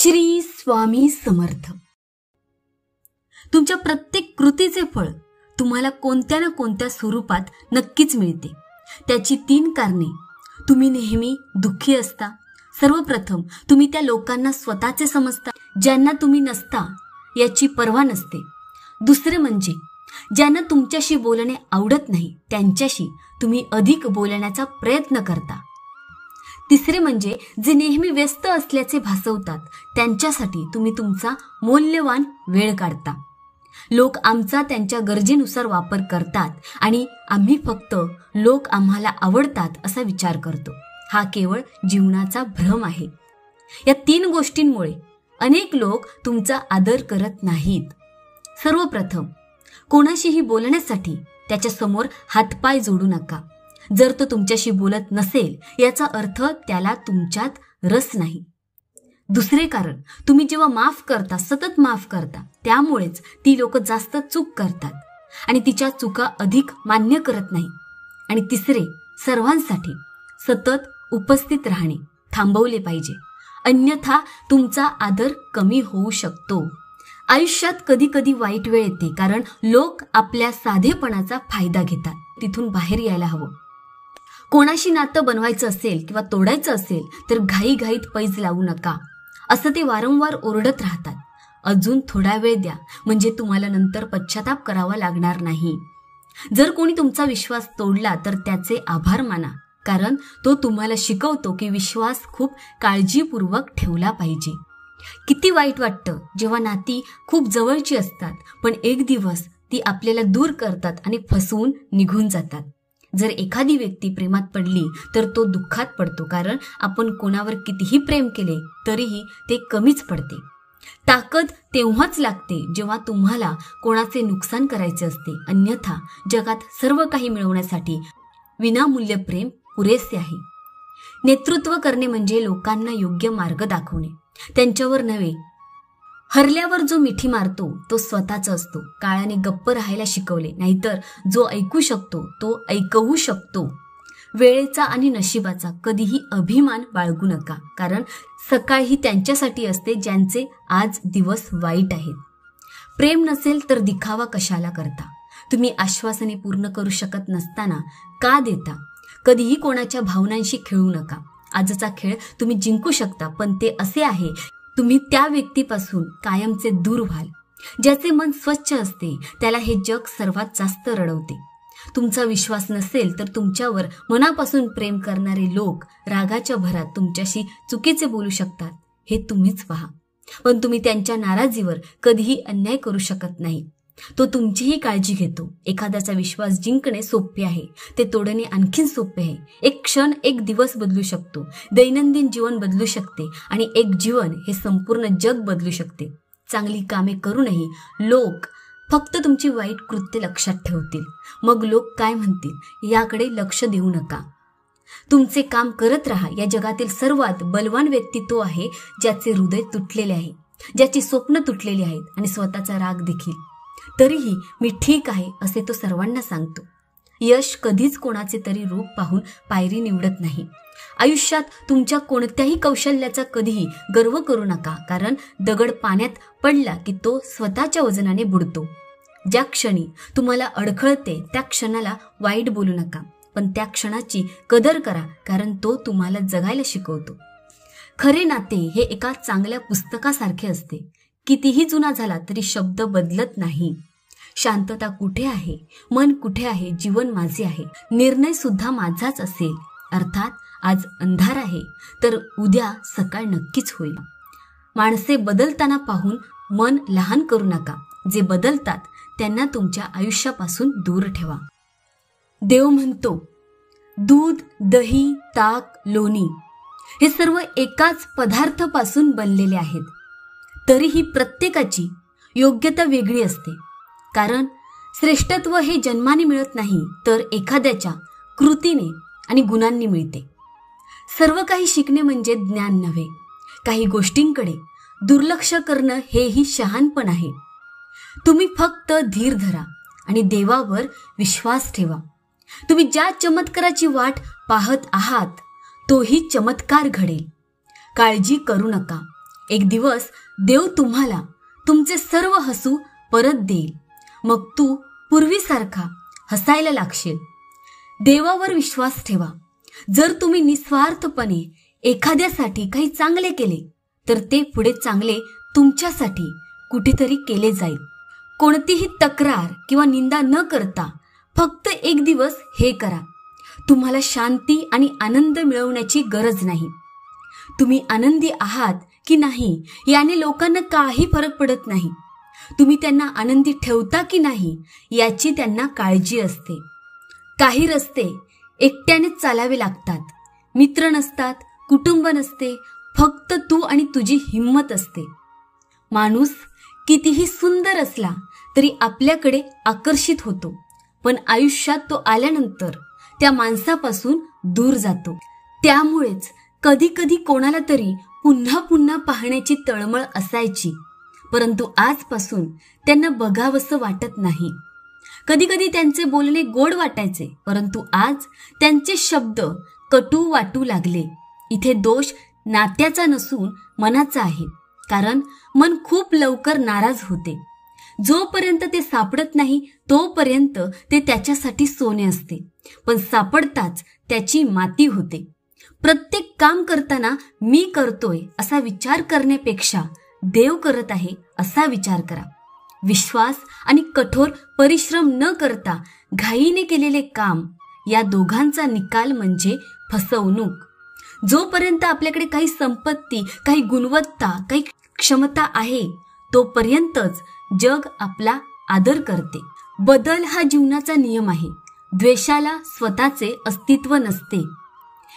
श्री स्वामी समर्थ. तुमच्या प्रत्येक कृतीचे फळ तुम्हाला कोणत्या ना कोणत्या स्वरूपात नक्कीच मिळते. त्याची 3 कारणे. तुम्ही नेहमी दुःखी असता. सर्वप्रथम तुम्ही त्या लोकांना स्वतःचे समजता ज्यांना तुम्ही नसता याची पर्वा नसते. दुसरे म्हणजे ज्यांना तुमच्याशी बोलणे आवडत नाही त्यांच्याशी तुम्ही अधिक बोलण्याचा प्रयत्न करता. तिसरे म्हणजे जे नेहमी व्यस्त असल्याचे भासवतात त्यांच्यासाठी तुम्ही तुमचा मौल्यवान वेळ काढता. लोक आमचा त्यांच्या गरजेनुसार वापर करतात आणि आम्ही फक्त लोक आम्हाला आवडतात असा विचार करतो. हा केवळ जीवनाचा भ्रम आहे. या 3 गोष्टींमुळे अनेक लोक तुमचा आदर करत नाहीत. सर्वप्रथम कोणाशीही बोलण्यासाठी त्याच्या समोर हातपाय जोडू नका. जर तो तुमच्याशी बोलत नसेल याचा अर्थ त्याला तुमच्यात रस नाही. दुसरे कारण, तुम्ही जेव्हा माफ करता, सतत माफ करता, त्यामुळेच ती लोक जास्त चूक करतात आणि तिच्या चुका अधिक मान्य करत नाही. आणि तिसरे, सर्वांसाठी सतत उपस्थित राहणे थांबवले पाहिजे, अन्यथा तुमचा आदर कमी होऊ शकतो. आयुष्यात कधी कधी वाईट वेळ येते कारण लोक आपल्या साधेपणाचा फायदा घेतात. तिथून बाहेर यायला हवं. कोणाशी नातं बनवायचं असेल किंवा तोडायचं असेल तर घाईघाईत पैज लावू नका असं ते वारंवार ओरडत राहतात. अजून थोडा वेळ द्या म्हणजे तुम्हाला नंतर पश्चाताप करावा लागणार नाही. जर कोणी तुमचा विश्वास तोडला तर त्याचे आभार माना, कारण तो तुम्हाला शिकवतो की विश्वास खूप काळजीपूर्वक ठेवला पाहिजे. किती वाईट वाटतं जेव्हा नाती खूप जवळची असतात पण एक दिवस ती आपल्याला दूर करतात आणि फसवून निघून जातात. जर एखादी व्यक्ती प्रेमात पडली तर तो दुःखात पडतो, कारण आपण कोणावर कितीही प्रेम केले तरीही ते कमीच पडते. ताकद तेव्हाच लागते जेव्हा तुम्हाला कोणाचे नुकसान करायचे असते, अन्यथा जगात सर्व काही मिळवण्यासाठी विनामूल्य प्रेम पुरेसे आहे. नेतृत्व करणे म्हणजे लोकांना योग्य मार्ग दाखवणे, त्यांच्यावर नव्हे. हरल्यावर जो मिठी मारतो तो स्वतःचा असतो. काळाने गप्प राहायला शिकवले, नाहीतर जो ऐकू शकतो तो ऐकवू शकतो. वेळेचा आणि नशिबाचा कधीही अभिमान बाळगू नका, कारण सकाळ ही त्यांच्यासाठी असते ज्यांचे आज दिवस वाईट आहेत. प्रेम नसेल तर दिखावा कशाला करता? तुम्ही आश्वासने पूर्ण करू शकत नसताना का देता? कधीही कोणाच्या भावनांशी खेळू नका. आजचा खेळ तुम्ही जिंकू शकता, पण ते असे आहे तुम्ही त्या व्यक्तीपासून कायमचे दूर व्हाल. ज्याचे मन स्वच्छ असते त्याला हे जग सर्वात जास्त रडवते. तुमचा विश्वास नसेल तर तुमच्यावर मनापासून प्रेम करणारे लोक रागाच्या भरात तुमच्याशी चुकीचे बोलू शकतात, हे तुम्हीच पहा. पण तुम्ही त्यांच्या नाराजीवर कधीही अन्याय करू शकत नाही. तो तुमचीही काळजी घेतो. एखाद्याचा विश्वास जिंकणे सोपे आहे, ते तोडणे आणखीन सोपे आहे. एक क्षण एक दिवस बदलू शकतो, दैनंदिन जीवन बदलू शकते आणि एक जीवन हे संपूर्ण जग बदलू शकते. चांगली कामे करूनही लोक फक्त तुमची वाईट कृत्य लक्षात ठेवतील. मग लोक काय म्हणतील याकडे लक्ष देऊ नका. तुमचे काम करत राहा. या जगातील सर्वात बलवान व्यक्ती तो आहे ज्याचे हृदय तुटलेले आहे, ज्याची स्वप्न तुटलेली आहेत आणि स्वतःचा राग देखील. तरीही मी ठीक आहे असे तो सर्वांना सांगतो. यश कधीच कोणाचे तरी रूप पाहून पायरी निवडत नाही. आयुष्यात तुमच्या कोणत्याही कौशल्याचा कधीही गर्व करू नका, कारण दगड पाण्यात पडला की तो स्वतःच्या वजनाने बुडतो. ज्या क्षणी तुम्हाला अडखळते त्या क्षणाला वाईट बोलू नका, पण त्या क्षणाची कदर करा, कारण तो तुम्हाला जगायला शिकवतो. खरे नाते हे एका चांगल्या पुस्तकासारखे असते. कितीही जुना झाला तरी शब्द बदलत नाही. शांतता कुठे आहे, मन कुठे आहे, जीवन माझे आहे, निर्णय सुद्धा माझाच असेल. अर्थात आज अंधार आहे तर उद्या सकाळ नक्कीच होईल. माणसे बदलताना पाहून मन लहान करू नका. जे बदलतात त्यांना तुमच्या आयुष्यापासून दूर ठेवा. देव म्हणतो, दूध, दही, ताक, लोणी हे सर्व एकाच पदार्थापासून बनलेले आहेत. तरीही प्रत्येकाची योग्यता वेगळी असते, कारण श्रेष्ठत्व हे जन्माने मिळत नाही तर एखाद्याच्या कृतीने आणि गुणांनी मिळते. सर्व काही शिकणे म्हणजे ज्ञान नव्हे. काही गोष्टींकडे दुर्लक्ष करणं हेही शहाणपण आहे. तुम्ही फक्त धीर धरा आणि देवावर विश्वास ठेवा. तुम्ही ज्या चमत्काराची वाट पाहत आहात तोही चमत्कार घडेल. काळजी करू नका. एक दिवस देव तुम्हाला तुमचे सर्व हसू परत देईल. मग तू पूर्वीसारखा हसायला लागशील. देवावर विश्वास ठेवा. जर तुम्ही निस्वार्थपणे एखाद्यासाठी काही चांगले केले तर ते पुढे चांगले तुमच्यासाठी कुठेतरी केले जाईल. कोणतीही तक्रार किंवा निंदा न करता फक्त एक दिवस हे करा. तुम्हाला शांती आणि आनंद मिळवण्याची गरज नाही. तुम्ही आनंदी आहात की नाही याने लोकांना काही फरक पडत नाही. तुम्ही त्यांना आनंदी ठेवता की नाही याची त्यांना काळजी असते. काही रस्ते एकट्याने चालावे लागतात. मित्र नसतात, कुटुंब नसते, फक्त तू आणि तुझी हिंमत असते. माणूस कितीही सुंदर असला तरी आपल्याकडे आकर्षित होतो, पण आयुष्यात तो आल्यानंतर त्या माणसापासून दूर जातो. त्यामुळेच कधी कधी कोणाला तरी पुन्हा पुन्हा पाहण्याची तळमळ असायची, परंतु आजपासून त्यांना बघावंसं वाटत नाही. कधी कधी त्यांचे बोलणे गोड वाटायचे, परंतु आज त्यांचे शब्द कटू वाटू लागले. इथे दोष नात्याचा नसून मनाचा आहे, कारण मन खूप लवकर नाराज होते. जोपर्यंत ते सापडत नाही तोपर्यंत ते त्याच्यासाठी सोने असते, पण सापडताच त्याची माती होते. प्रत्येक काम करताना मी करतोय असा विचार करण्यापेक्षा देव करत आहे असा विचार करा. विश्वास आणि कठोर परिश्रम न करता घाईने केलेले काम या दोघांचा निकाल म्हणजे फसवणूक. जोपर्यंत आपल्याकडे काही संपत्ती, काही गुणवत्ता, काही क्षमता आहे तोपर्यंतच जग आपला आदर करते. बदल हा जीवनाचा नियम आहे. द्वेषाला स्वतःचे अस्तित्व नसते.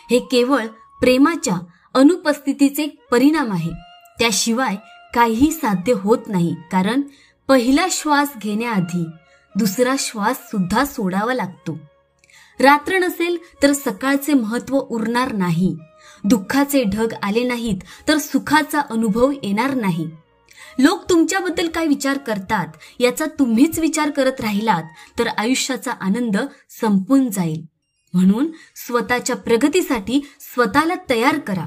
हे केवळ प्रेमाच्या अनुपस्थितीचे परिणाम आहे. त्याशिवाय काहीही साध्य होत नाही, कारण पहिला श्वास घेण्याआधी दुसरा श्वास सुद्धा सोडावा लागतो. रात्र नसेल तर सकाळचे महत्त्व उरणार नाही. दुःखाचे ढग आले नाहीत तर सुखाचा अनुभव येणार नाही. लोक तुमच्याबद्दल काय विचार करतात याचा तुम्हीच विचार करत राहिलात तर आयुष्याचा आनंद संपून जाईल. म्हणून स्वतःच्या प्रगतीसाठी स्वतःला तयार करा.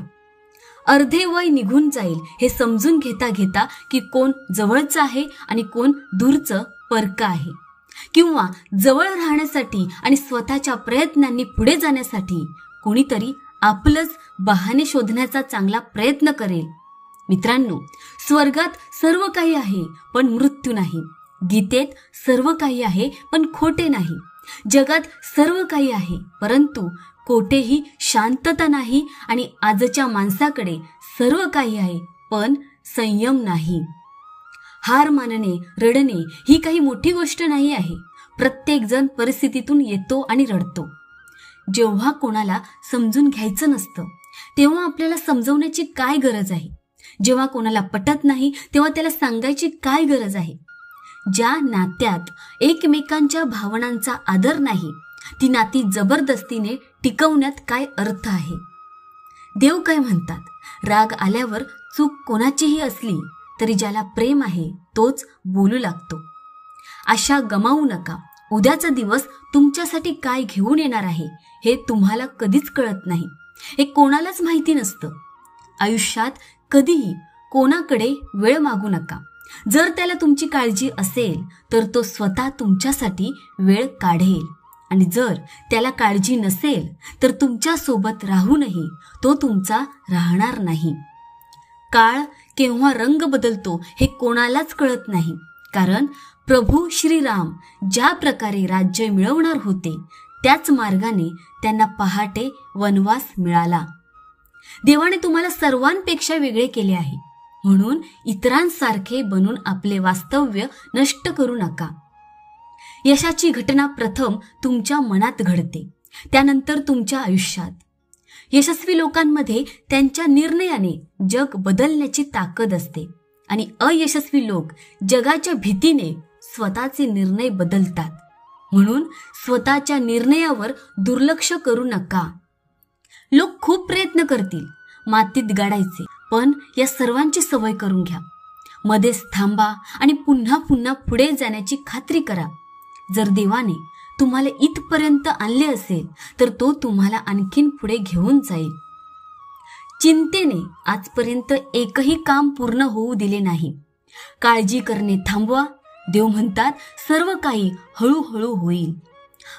अर्धे वय निघून जाईल हे समजून घेता घेता की कोण जवळचं आहे आणि कोण दूरचं परकं आहे, किंवा जवळ राहण्यासाठी आणि स्वतःच्या प्रयत्नांनी पुढे जाण्यासाठी कोणीतरी आपलंच बहाणे शोधण्याचा चांगला प्रयत्न करेल. मित्रांनो, स्वर्गात सर्व काही आहे पण मृत्यू नाही. गीतेत सर्व काही आहे पण खोटे नाही. जगात सर्व काही आहे परंतु कोठेही शांतता नाही. आणि आजच्या माणसाकडे सर्व काही आहे पण संयम नाही. हार मानणे, रडणे ही काही मोठी गोष्ट नाही आहे. प्रत्येक जण परिस्थितीतून येतो आणि रडतो. जेव्हा कोणाला समजून घ्यायचं नसतं तेव्हा आपल्याला समजवण्याची काय गरज आहे. जेव्हा कोणाला पटत नाही तेव्हा त्याला सांगायची काय गरज आहे. ज्या नात्यात एकमेकांच्या भावनांचा आदर नाही ती नाती जबरदस्तीने टिकवण्यात काय अर्थ आहे. देव काय म्हणतात, राग आल्यावर चूक कोणाचीही असली तरी ज्याला प्रेम आहे तोच बोलू लागतो. आशा गमावू नका. उद्याचा दिवस तुमच्यासाठी काय घेऊन येणार आहे हे तुम्हाला कधीच कळत नाही. हे कोणालाच माहिती नसतं. आयुष्यात कधीही कोणाकडे वेळ मागू नका. जर त्याला तुमची काळजी असेल तर तो स्वतः तुमच्यासाठी वेळ काढेल, आणि जर त्याला काळजी नसेल तर तुमच्या सोबत राहूनही तो तुमचा राहणार नाही. काळ केव्हा रंग बदलतो हे कोणालाच कळत नाही, कारण प्रभू श्रीराम ज्या प्रकारे राज्य मिळवणार होते त्याच मार्गाने त्यांना पहाटे वनवास मिळाला. देवाने तुम्हाला सर्वांपेक्षा वेगळे केले आहे, म्हणून इतरांसारखे बनून आपले वास्तव्य नष्ट करू नका. यशाची घटना प्रथम तुमच्या मनात घडते, त्यानंतर तुमच्या आयुष्यात. यशस्वी लोकांमध्ये त्यांच्या निर्णयाने जग बदलण्याची ताकद असते, आणि अयशस्वी लोक जगाच्या भीतीने स्वतःचे निर्णय बदलतात. म्हणून स्वतःच्या निर्णयावर दुर्लक्ष करू नका. लोक खूप प्रयत्न करतील मातीत गाडायचे, पण या सर्वांची सवय करून घ्या. मध्येच थांबा आणि पुन्हा पुन्हा पुढे जाण्याची खात्री करा. जर देवाने तुम्हाला इथपर्यंत आणले असेल तर तो तुम्हाला आणखीन पुढे घेऊन जाईल. चिंतेने आजपर्यंत एकही काम पूर्ण होऊ दिले नाही. काळजी करणे थांबवा. देव म्हणतात सर्व काही हळूहळू होईल.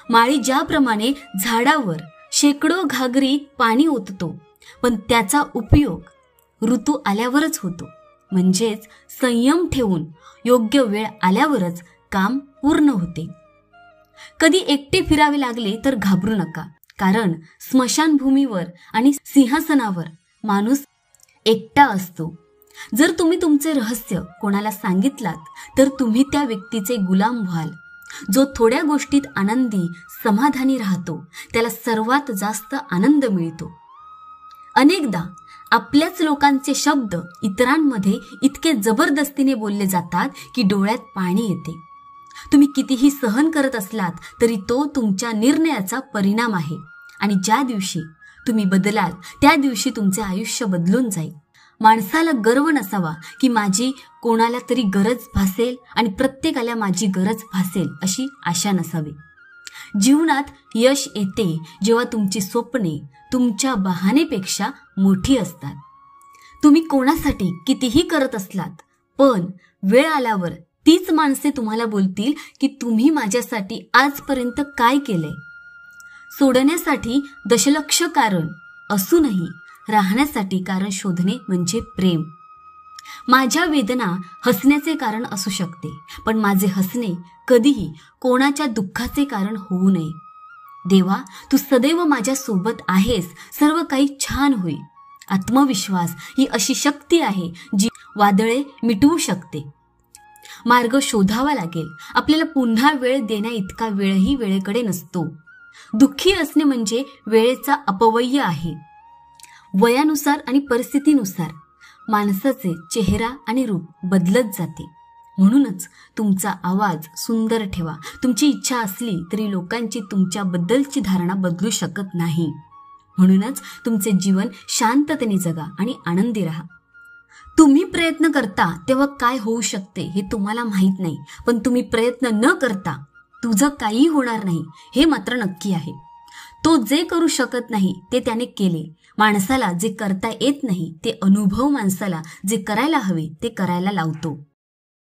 माळी ज्याप्रमाणे झाडावर शेकडो घागरी पाणी ओततो, पण त्याचा उपयोग ऋतू आल्यावरच होतो. म्हणजेच संयम ठेवून योग्य वेळ आल्यावरच काम पूर्ण होते. कधी एकटे फिरावे लागले तर घाबरू नका, कारण स्मशानभूमीवर आणि सिंहासनावर माणूस एकटा असतो. जर तुम्ही तुमचे रहस्य कोणाला सांगितलात तर तुम्ही त्या व्यक्तीचे गुलाम व्हाल. जो थोड्या गोष्टीत आनंदी समाधानी राहतो त्याला सर्वात जास्त आनंद मिळतो. अनेकदा आपल्याच लोकांचे शब्द इतरांमध्ये इतके जबरदस्तीने बोलले जातात की डोळ्यात पाणी येते. तुम्ही कितीही सहन करत असलात तरी तो तुमच्या निर्णयाचा परिणाम आहे, आणि ज्या दिवशी तुम्ही बदलाल त्या दिवशी तुमचे आयुष्य बदलून जाईल. माणसाला गर्व नसावा की माझी कोणाला तरी गरज भासेल आणि प्रत्येकाला माझी गरज भासेल अशी आशा नसावी. जीवनात यश येते जेव्हा तुमची स्वप्ने तुमच्या बहानेपेक्षा मोठी असतात. तुम्ही कोणासाठी कितीही करत असलात, पण वेळ आल्यावर तीच माणसे तुम्हाला बोलतील की तुम्ही माझ्यासाठी आजपर्यंत काय केलंय. सोडण्यासाठी दशलक्ष कारण असूनही राहण्यासाठी कारण शोधणे म्हणजे प्रेम. माझ्या वेदना हसण्याचे कारण असू शकते, पण माझे हसणे कधीही कोणाच्या दुःखाचे कारण होऊ नये. देवा, तू सदैव माझ्या सोबत आहेस, सर्व काही छान होईल. आत्मविश्वास ही अशी शक्ती आहे जी वादळे मिटवू शकते. मार्ग शोधावा लागेल. आपल्याला पुन्हा वेळ देण्या इतका वेळही वेळेकडे नसतो. दुःखी असणे म्हणजे वेळेचा अपव्यय आहे. वयानुसार आणि परिस्थितीनुसार माणसाचे चेहरा आणि रूप बदलत जाते. म्हणूनच तुमचा आवाज सुंदर ठेवा. तुमची इच्छा असली तरी लोकांची तुमच्याबद्दलची धारणा बदलू शकत नाही. म्हणूनच तुमचे जीवन शांततेने जगा आणि आनंदी राहा. तुम्ही प्रयत्न करता तेव्हा काय होऊ शकते हे तुम्हाला माहीत नाही, पण तुम्ही प्रयत्न न करता तुझं काही होणार नाही हे मात्र नक्की आहे. तो जे करू शकत नाही ते त्याने केले. माणसाला जे करता येत नाही ते अनुभव माणसाला जे करायला हवे ते करायला लावतो.